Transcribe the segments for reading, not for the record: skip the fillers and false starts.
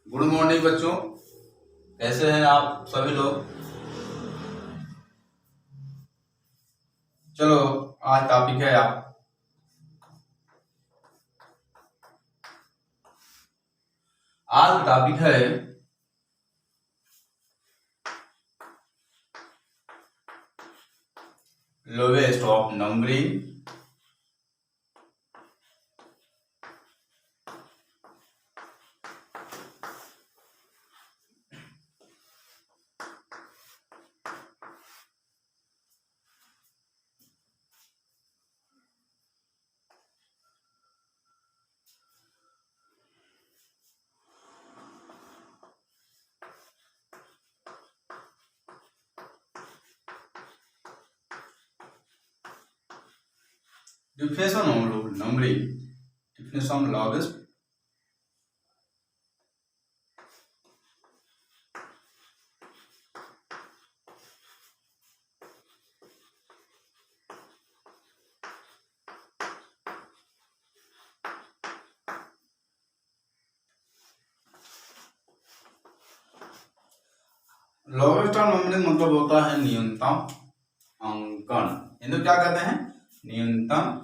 Good morning बच्चों, कैसे हैं आप सभी लोग। चलो, आज टॉपिक है आज टॉपिक है lowest of numbering definition of numbering, definition of lowest lowest of numbering मतलब होता है न्यूनतम अंकन। इनको क्या कहते हैं? न्यूनतम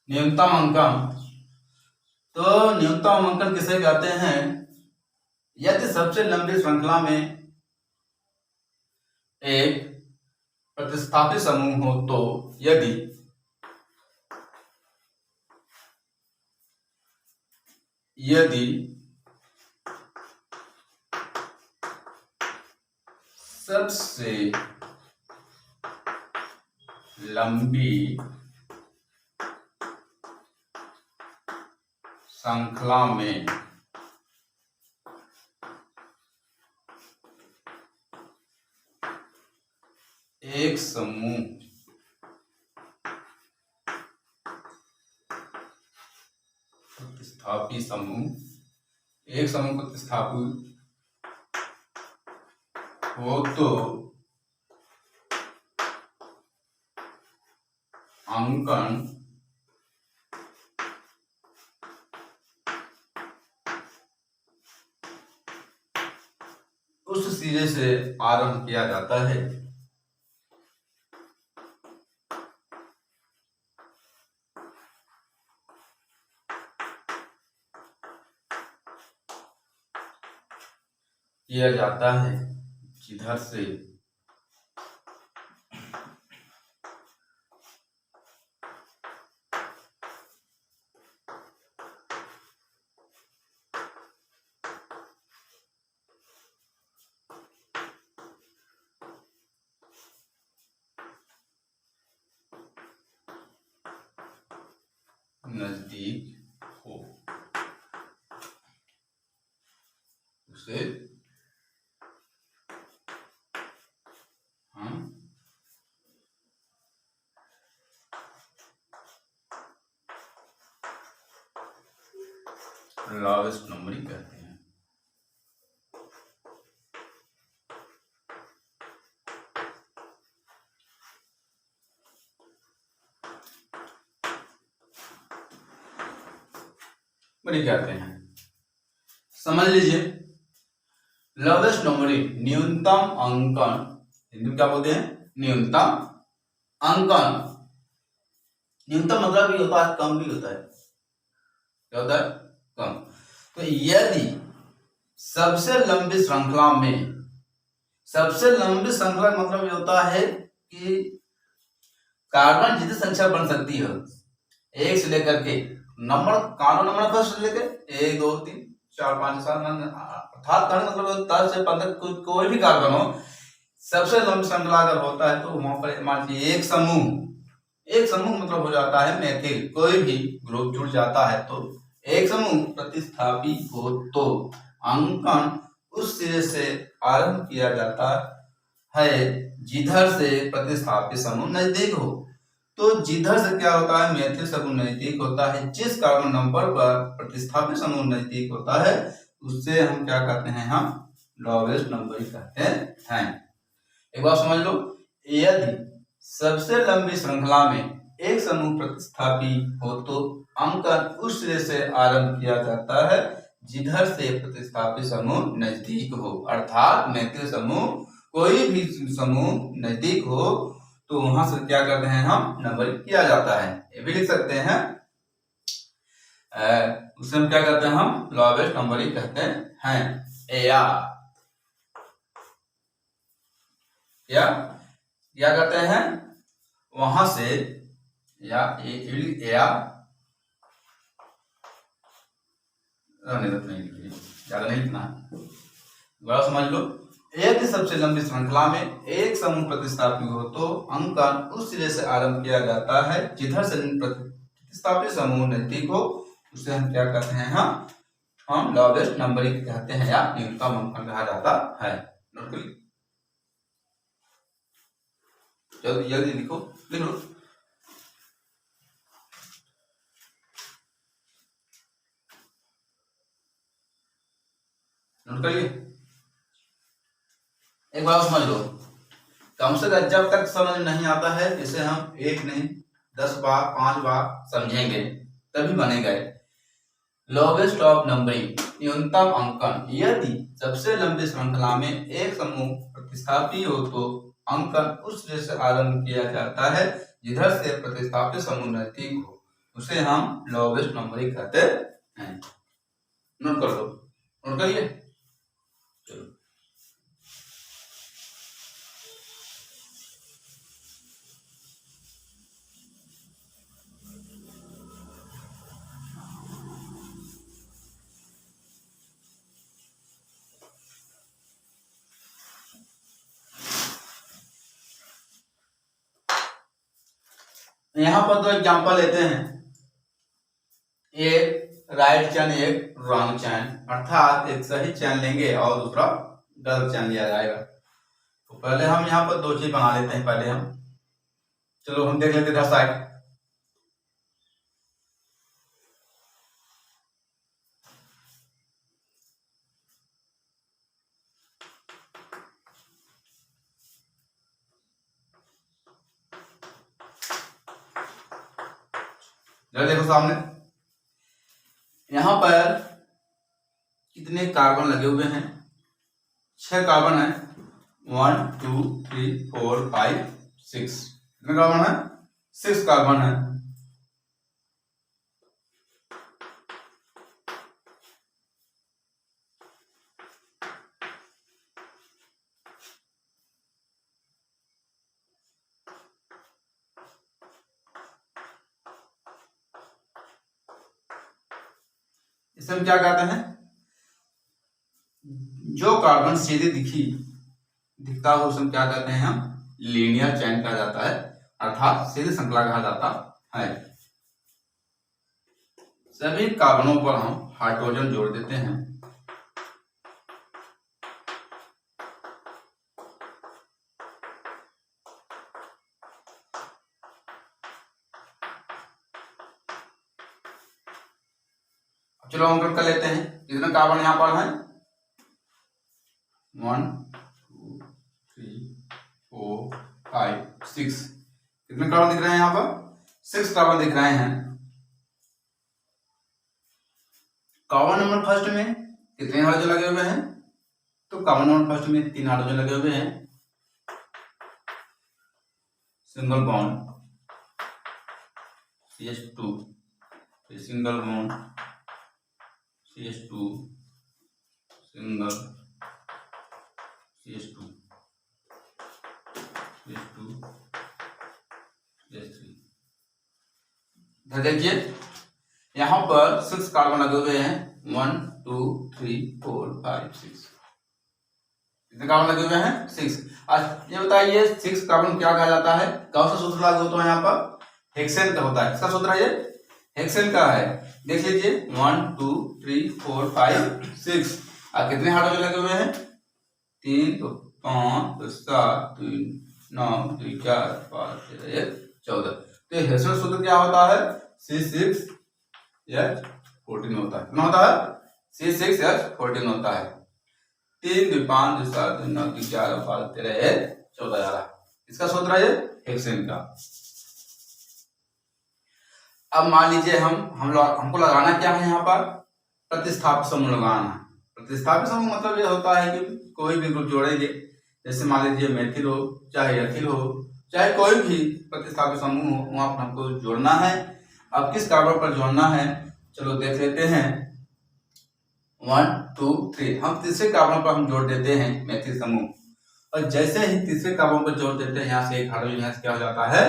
न्यूनतम अंकन। तो न्यूनतम अंकन किसे कहते हैं? यदि सबसे लंबी श्रृंखला में एक प्रतिस्थापित समूह हो तो यदि सबसे लंबी श्रृंखला में एक समूह प्रतिस्थापी समूह एक समूह प्रतिस्थापित हो तो अंकन उस सिरे से आरंभ किया जाता है। जिधर से नजदीक हो उसे हम लोवेस्ट नंबरिंग कहते हैं। कहते हैं समझ लीजिए, लोवेस्ट नंबरिंग न्यूनतम अंकन, हिंदी में क्या बोलते हैं? न्यूनतम अंकन। न्यूनतम मतलब भी होता है, कम भी होता है। क्या होता है? कम। तो यदि सबसे लंबी श्रृंखला मतलब ये होता है कि कार्बन जितनी संख्या बन सकती है एक से लेकर के कार्बन नंबर फर्स्ट लेकर 1 2 3 4 5 7 अर्थात मतलब 10 से 15 कोई भी कार्बन हो, सबसे लंबी श्रृंखला अगर होता है तो वहां पर मान लीजिए एक समूह मतलब हो जाता है मैथिल, कोई भी ग्रुप जुड़ जाता है तो एक समूह प्रतिस्थापी हो तो अंकन उस सिरे से आरंभ किया जाता है जिधर से प्रतिस्थापित समूह नजदीक हो। तो जिधर से क्या होता है मैथिल समूह नजदीक होता है, जिस कार्बन नंबर पर प्रतिस्थापित समूह नजदीक होता है उससे हम क्या कहते हैं, हम लोवेस्ट नंबर कहते हैं। एक बात समझ लो, यदि सबसे लंबी श्रृंखला में एक समूह प्रतिस्थापित हो तो अंकन उस सिरे से आरंभ किया जाता है जिधर से प्रतिस्थापित समूह नजदीक हो, अर्थात मैथिल समूह कोई भी समूह नजदीक हो तो वहां से क्या करते हैं, हम नंबर किया जाता है। ये भी लिख सकते हैं, उसे हम क्या कहते हैं, हम लोवेस्ट नंबरिंग कहते हैं। या क्या कहते हैं वहां से, या ज्यादा नहीं लिखना, बड़ा समझ लो। यदि सबसे लंबी श्रृंखला में एक समूह प्रतिस्थापित हो तो अंकन उस सिरे से आरंभ किया जाता है जिधर से प्रतिस्थापित समूह नजदीक हो, उसे हम क्या कहते हैं, हम लोवेस्ट नंबरिंग कहते हैं या न्यूनतम अंकन कहा जाता है। नोट कर लीजिए, जल्दी जल्दी लिखो, लिख लो। नोट करिए, एक बार समझ लो, कम से कम जब तक समझ नहीं आता है इसे हम एक नहीं 10 बार 5 बार समझेंगे तभी बनेगा। लोवेस्ट ऑफ नंबरिंग, न्यूनतम अंकन। यदि सबसे लंबी श्रृंखला में एक समूह प्रतिस्थापित हो तो अंकन उस सिरे से आरंभ किया जाता है जिधर से प्रतिस्थापित समूह नजदीक हो, उसे हम लोवेस्ट नंबरिंग कहते हैं। नोट कर लो, नोट करिए, चलो। यहां पर दो एग्जांपल लेते हैं, एक राइट चैन एक रॉन्ग चैन, अर्थात एक सही चैन लेंगे और दूसरा गलत चैन लिया जाएगा। तो पहले हम यहाँ पर दो चीज बना लेते हैं। पहले हम चलो हम देख लेते हैं साइड। देखो सामने यहां पर कितने कार्बन लगे हुए हैं, 6 कार्बन है, 1 2 3 4 5 6। कितने कार्बन है, 6 कार्बन है। इसे हम क्या कहते हैं, जो कार्बन सीधे दिखता हो उसे हम क्या कहते हैं, हम लीनियर चैन कहा जाता है, अर्थात सीधे श्रृंखला कहा जाता है। सभी कार्बनों पर हम हाइड्रोजन जोड़ देते हैं। चलो अंकन कर लेते हैं, कितने कार्बन यहां पर है, 1 2 3 4 5 6। कितने कार्बन दिख रहे हैं यहाँ पर, 6 कार्बन दिख रहे हैं। कार्बन नंबर फर्स्ट में कितने हाइड्रोजन लगे हुए हैं, तो कार्बन नंबर फर्स्ट में 3 हाइड्रोजन लगे हुए हैं। Single bond CH2, single bond CH2, single CH2 CH2 CH3। देखिए यहां पर 6 कार्बन लगे हुए हैं, 1 2 3 4 5 6। कितने कार्बन लगे हुए हैं, 6। आज ये बताइए 6 कार्बन क्या कहा जाता है, कौन सा सूत्र लागू होता है, यहाँ पर हेक्सेन का होता है। इसका सूत्र है, ये हेक्सेन का है। देख लीजिए 1 2 3 4 5 6। और कितने हाइड्रोजन लगे हुए हैं, 3 तो 5 तो 7 3 9 2 4 5 6 1 14। तो हेसुलर सूत्र क्या होता है, C6H14 होता है। कितना होता है, C6H14 होता है। 3 2 5 2 7 2 9 2 11 12 13 14 इसका सूत्र है हेक्सेन का। अब मान लीजिए हमको लगाना क्या है, यहाँ पर प्रतिस्थापित समूह लगाना है। प्रतिस्थापित समूह मतलब ये होता है कि कोई भी ग्रुप जोड़ेंगे, जैसे मान लीजिए मेथिल हो चाहे एथिल हो चाहे कोई भी प्रतिस्थापित समूह हो, वहां पर हमको जोड़ना है। अब किस कार्बन पर जोड़ना है, चलो देख लेते हैं। 1 2 3 हम तीसरे कार्बन पर हम जोड़ देते हैं मेथिल समूह, और जैसे ही तीसरे कार्बन पर जोड़ देते हैं यहाँ से एक हाइड्रोजन यहाँ से क्या हो जाता है,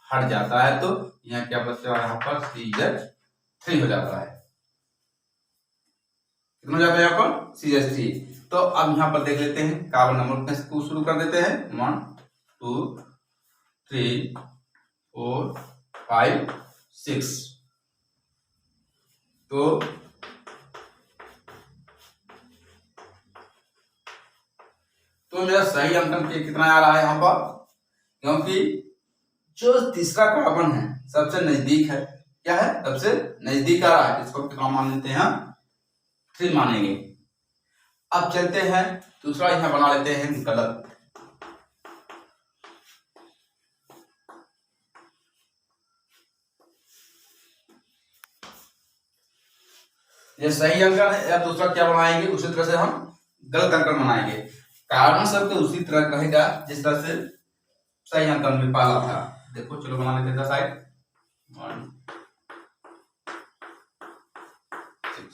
हट जाता है। तो यहाँ क्या बचता है, यहाँ पर CH3 हो जाता है। कितना हो जाता है यहाँ पर, CH3। तो अब यहाँ पर देख लेते हैं कार्बन नंबर को शुरू कर देते हैं। 1 2 3 4 5 6। तो मेरा सही अंकन कितना आ रहा है यहाँ पर, क्योंकि जो तीसरा कार्बन है सबसे नजदीक है, क्या है, सबसे नजदीक आ रहा है, इसको कितना मान लेते हैं, 3 मानेंगे। अब चलते हैं दूसरा, यहाँ बना लेते हैं गलत। ये सही अंकन है, अब दूसरा क्या बनाएंगे, उसी तरह से हम गलत अंकन बनाएंगे। कार्बन सब तो उसी तरह रहेगा जिस तरह से सही अंकन में पाला था। देखो चलो बना लेते हैं साइड 1 6।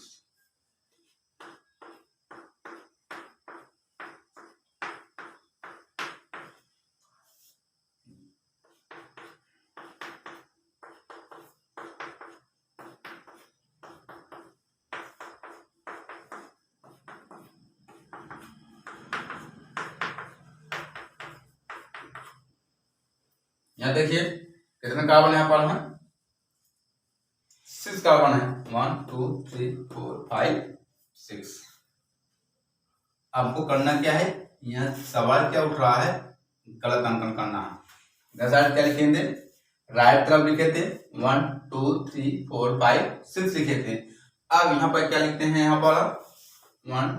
यहाँ देखिए कितने कार्बन यहाँ पर है, 6 कार्बन है। 1 2 3 4 5 6। आपको करना क्या है, यहाँ सवाल क्या उठ रहा है, गलत अंकन करना है। साइड क्या लिखेंगे, राइट तरफ लिखे थे 1 2 3 4 5 6 लिखे थे। अब यहाँ पर क्या लिखते हैं, यहाँ पर 1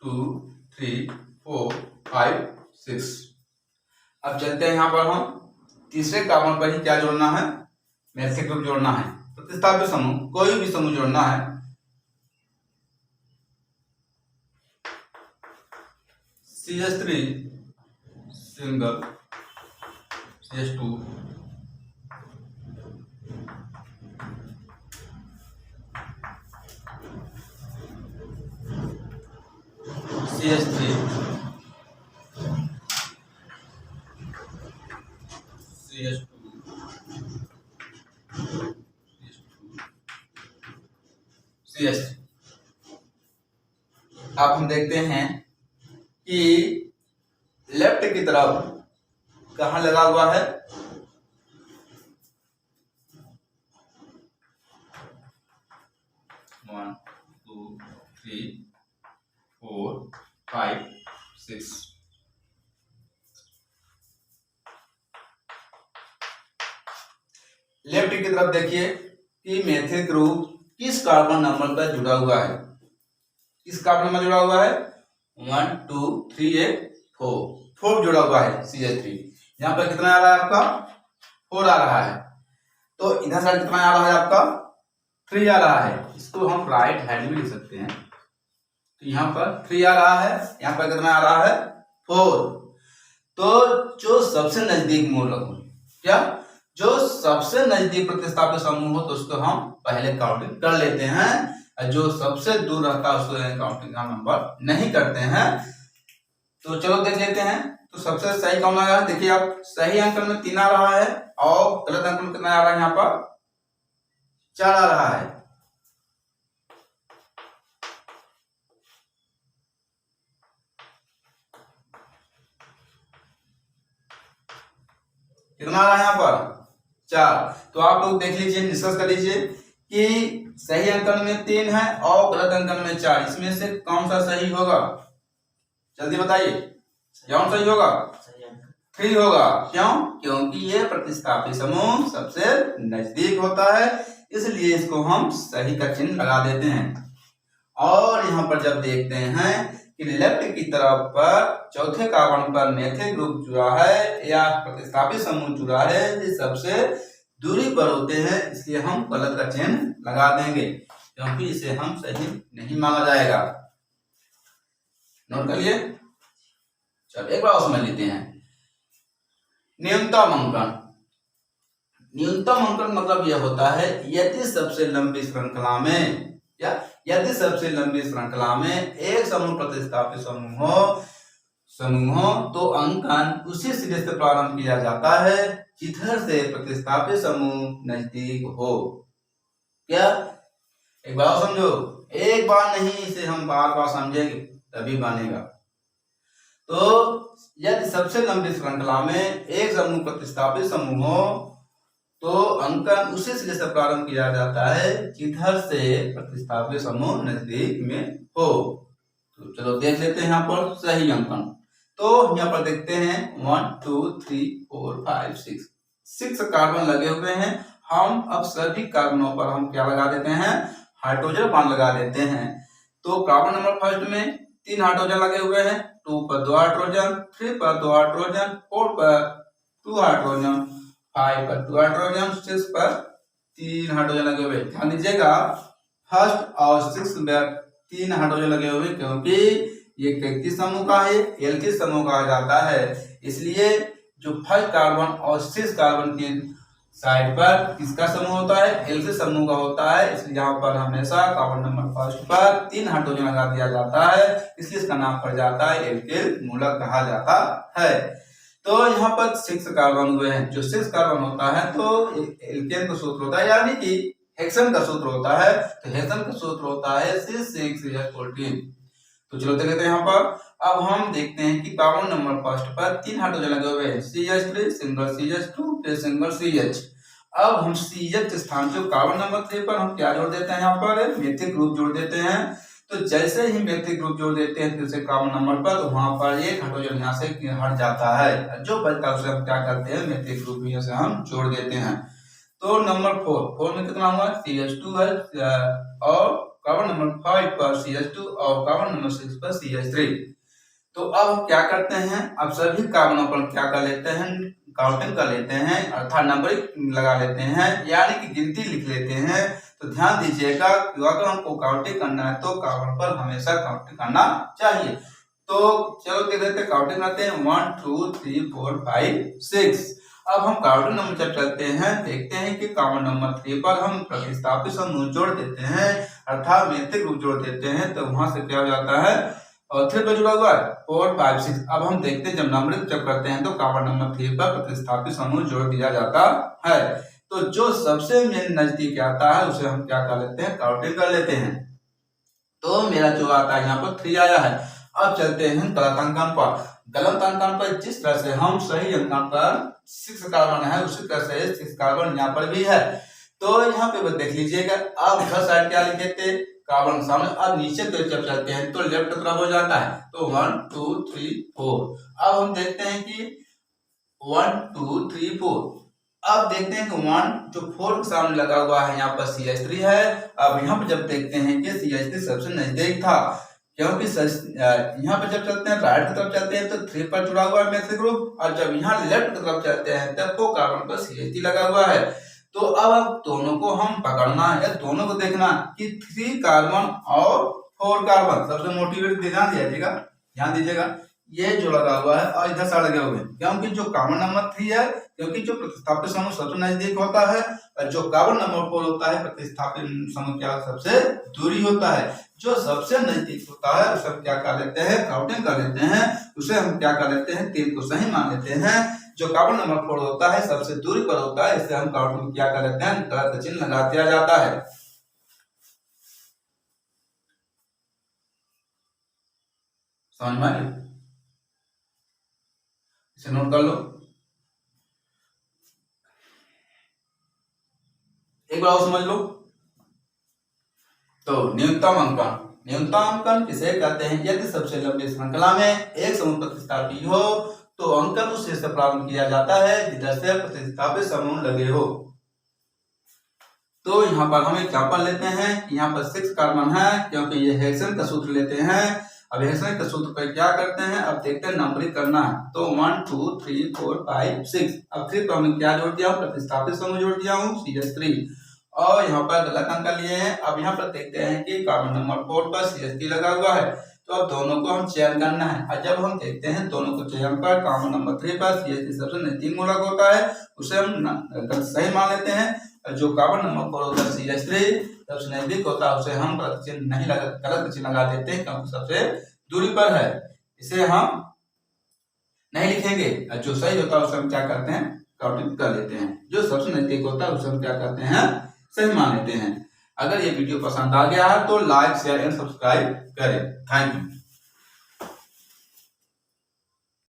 2 3 4 5 6। अब चलते हैं यहाँ पर हम तीसरे कार्बन पर ही क्या जोड़ना है, मेथिल ग्रुप जोड़ना है। प्रतिस्थापित समूह कोई भी समूह जोड़ना है। CH3 single, CH2 CH3 CH2 CH3। अब हम देखते हैं कि लेफ्ट की तरफ कहां लगा हुआ है, one two three four five six. Left की तरफ देखिए कि मेथिल ग्रुप किस कार्बन नंबर पर जुड़ा हुआ है, किस कार्बन नंबर जुड़ा हुआ है, 1 2 3 4 जुड़ा हुआ है CH3। यहाँ पर कितना आ रहा है आपका, 4 आ रहा है। तो इधर साइड कितना आ रहा है आपका, 3 आ रहा है। इसको हम राइट हैंड भी लिख सकते हैं। तो यहाँ पर 3 आ रहा है, यहाँ पर कितना आ रहा है, 4। तो जो सबसे नजदीक मूल क्या, जो सबसे नजदीक प्रतिस्थापित समूह हो तो उसको हम पहले काउंटिंग कर लेते हैं, जो सबसे दूर रहता है उसको काउंटिंग का नंबर नहीं करते हैं। तो चलो देख लेते हैं। तो सबसे सही कौन आया, देखिए आप, सही अंकन में 3 आ रहा है और गलत अंकन में कितना आ रहा है, यहाँ पर 4 आ रहा है। कितना आ रहा है यहाँ पर, 4। तो आप लोग देख लीजिए, निष्कर्ष कर लीजिए कि सही अंकन में 3 है और गलत अंकन में 4। इसमें से कौन सा सही होगा, जल्दी बताइए, कौन सही होगा, 3 होगा। क्यों? क्योंकि ये प्रतिस्थापी समूह सबसे नजदीक होता है, इसलिए इसको हम सही का चिन्ह लगा देते हैं। और यहाँ पर जब देखते हैं कि लेफ्ट की तरफ पर चौथे कार्बन पर मेथिल ग्रुप जुड़ा है या प्रतिस्थापी समूह जुड़ा है, ये सबसे दूरी पर होते हैं, इसलिए हम गलत का चिन्ह लगा देंगे, क्योंकि इसे हम सही नहीं माना जाएगा। नोट कर लिए? चलो एक बार समझ लेते हैं। न्यूनतम अंकन। न्यूनतम अंकन मतलब यह होता है यदि सबसे लंबी श्रृंखला में एक समूह प्रतिस्थापी समूह हो तो अंकन उसी सिरे से प्रारंभ किया जाता है जिधर से प्रतिस्थापी समूह नजदीक हो। क्या? एक बार समझो, एक बार नहीं, इसे हम बार बार समझेंगे तभी बनेगा। तो यदि सबसे लंबी श्रृंखला में एक समूह प्रतिस्थापी समूह हो तो अंकन उसी सिरे से प्रारंभ किया जाता है जिधर से प्रतिस्थापी समूह नजदीक में हो। तो चलो देख लेते हैं यहाँ पर सही अंकन। तो यहाँ पर देखते हैं 1 2 3 4 5 6 कार्बन लगे हुए हैं। हम अब सभी कार्बनों पर हम क्या लगा देते हैं? हाइड्रोजन बॉन्ड लगा देते हैं। तो कार्बन नंबर फर्स्ट में 3 हाइड्रोजन लगे हुए हैं, 2 पर 2 हाइड्रोजन, 3 पर 2 हाइड्रोजन, 4 पर 2 हाइड्रोजन, 5 पर 2 हाइड्रोजन, 6 पर 3 हाइड्रोजन लगे हुए। ध्यान दीजिएगा, फर्स्ट और 6 में 3 हाइड्रोजन लगे हुए, क्योंकि ये किस समूह का है? एल्किल समूह कहा जाता है। इसलिए जो फर्स्ट कार्बन और 6 कार्बन की साइड पर किसका समूह होता है? एल्किल समूह का होता है। इसलिए यहाँ पर हमेशा कार्बन नंबर फर्स्ट पर 3 हाइड्रोजन लगा दिया जाता है, इसलिए इसका नाम पड़ जाता है एल्किल मूलक कहा जाता है। तो यहाँ पर 6 कार्बन हुए हैं। जो 6 कार्बन होता है तो एल्केन का सूत्र होता है, यानी कि हेक्सेन का सूत्र होता है। तो हेक्सेन का सूत्र होता है C6H14। तो चलो देखते हैं यहाँ पर। अब हम देखते हैं कि कार्बन नंबर फर्स्ट पर 3 हाइड्रोजन लगे हुए हैं, CH3 सिंगल CH2 फिर सिंगल CH। अब हम CH स्थान जो कार्बन नंबर 3 पर हम क्या जोड़ देते हैं? यहाँ पर मेथिल ग्रुप जोड़ देते हैं। तो जैसे ही मेथिल ग्रुप जोड़ देते हैं तीसरे कार्बन नंबर पर, तो वहां पर एक हाइड्रोजन यहाँ से हट जाता है, जो बचता है उसे हम क्या करते हैं? मेथिल ग्रुप में से हम जोड़ देते हैं। तो नंबर 4 में कितना हुआ? CH2 है, और कार्बन नंबर 5 पर CH2 और कार्बन नंबर 6 पर CH3। तो अब क्या करते हैं? अब सभी कार्बनों पर क्या कर लेते हैं? काउंटिंग कर लेते हैं, अर्थात नंबरिंग लगा लेते हैं, यानी कि गिनती लिख लेते हैं। तो ध्यान दीजिएगा कि अगर हमको काउंटिंग करना है तो कार्बन पर हमेशा काउंटिंग करना चाहिए। तो चलो देख लेते हैं, काउंटिंग करते हैं 1 2 3 4 5 6। अब हम काउंटिंग नंबर जब चलते हैं देखते हैं कि कार्बन नंबर 3 पर हम प्रतिस्थापी समूह जोड़ देते हैं, अर्थात मेथिल ग्रुप जोड़ देते हैं। तो वहां से क्या हो जाता है? और 3 पर जुड़ा हुआ है 4 5 6। अब हम देखते हैं जब नंबरिंग जब करते हैं तो कार्बन नंबर 3 पर प्रतिस्थापी समूह जोड़ दिया जाता है। तो जो सबसे नजदीक आता है उसे हम क्या कर लेते हैं? काउंटिंग कर लेते हैं। तो मेरा जो आता है यहाँ पर 3 आया है। अब चलते हैं गलत अंकन पर। गलत अंकन पर जिस तरह से हम सही अंकन पर 6 कार्बन है उसी तरह से 6 कार्बन यहाँ पर भी है। तो यहाँ पे देख लीजिएगा, अब इधर साइड क्या लिखे थे? कार्बन सामने। अब नीचे तो जब चलते हैं तो लेफ्ट तरफ हो जाता है, तो 1 2 3 4। अब हम देखते हैं कि 1 2 3 4। अब देखते हैं कि 1 जो 4 के सामने लगा हुआ है यहाँ पर CH3 है। अब यहाँ पर जब देखते हैं कि CH3 सबसे नजदीक था, क्योंकि यहाँ पे जब चलते हैं राइट की तरफ चलते हैं तो 3 पर जुड़ा हुआ है मेथिल ग्रुप, और जब यहाँ लेफ्ट की तरफ चलते हैं तब वो कार्बन पर CH3 लगा हुआ है। तो अब दोनों को हम पकड़ना है, दोनों को देखना कि 3 कार्बन और 4 कार्बन सबसे मोटिवेट ध्यान दीजिएगा, ये जो लगा हुआ है और इधर साइड लगे हुए हैं, क्योंकि जो कार्बन नंबर 3 है, क्योंकि जो प्रतिस्थापी समूह सबसे नजदीक होता है, और जो कार्बन नंबर 4 होता है प्रतिस्थापी समूह क्या सबसे दूरी होता है। जो सबसे नजदीक होता है उसे क्या कर लेते हैं? काउंटिंग कर लेते हैं। उसे हम क्या कर लेते हैं? 3 को सही मान लेते हैं। जो कार्बन नंबर 4 होता है सबसे दूरी पर होता है, इसे हम काउंटिंग क्या कर लेते हैं? गलत चिन्ह लगा दिया जाता है। समझ में आया? इसे नोट कर लो, एक बार और समझ लो। तो न्यूनतम अंकन किसे कहते हैं? यदि सबसे लंबी श्रृंखला में एक समूह प्रतिस्थापी हो तो अंकन उस से प्रारंभ किया जाता है जिधर से प्रतिस्थापित समूह लगे हो। तो यहाँ पर हम एग्जाम्पल लेते हैं। यहाँ पर 6 कार्बन है क्योंकि ये हेक्सेन का सूत्र लेते हैं। अब हेक्सेन के सूत्र पर क्या करते हैं, अब देखते हैं नंबरिंग करना है। तो 1 2 3 4 5 6। अब 3 पर हमने क्या जोड़ दिया हूँ, प्रतिस्थापित समूह जोड़ दिया हूँ CH3 और यहाँ पर गलत अंक लिए हैं। अब यहाँ पर देखते हैं कि कार्बन नंबर 4 पर CH3 लगा हुआ है, तो अब दोनों को हम चयन करना है। और जब हम देखते हैं दोनों को चयन पर कार्बन नंबर 3 पर CH3 सबसे नजदीक मूलक होता है, उसे हम सही मान लेते हैं। जो कार्बन नंबर 4 होता है CH3 सबसे नजदीक होता है, उसे हम गलत चिन्ह नहीं लगा, गलत चिन्ह लगा देते हैं क्योंकि सबसे दूरी पर है, इसे हम नहीं लिखेंगे। जो सही होता है उसे हम क्या करते हैं, काउंटिंग कर लेते हैं। जो सबसे नजदीक होता है उसे हम क्या करते हैं, सही मान लेते हैं। अगर ये वीडियो पसंद आ गया है तो लाइक शेयर एंड सब्सक्राइब करें। Thank you.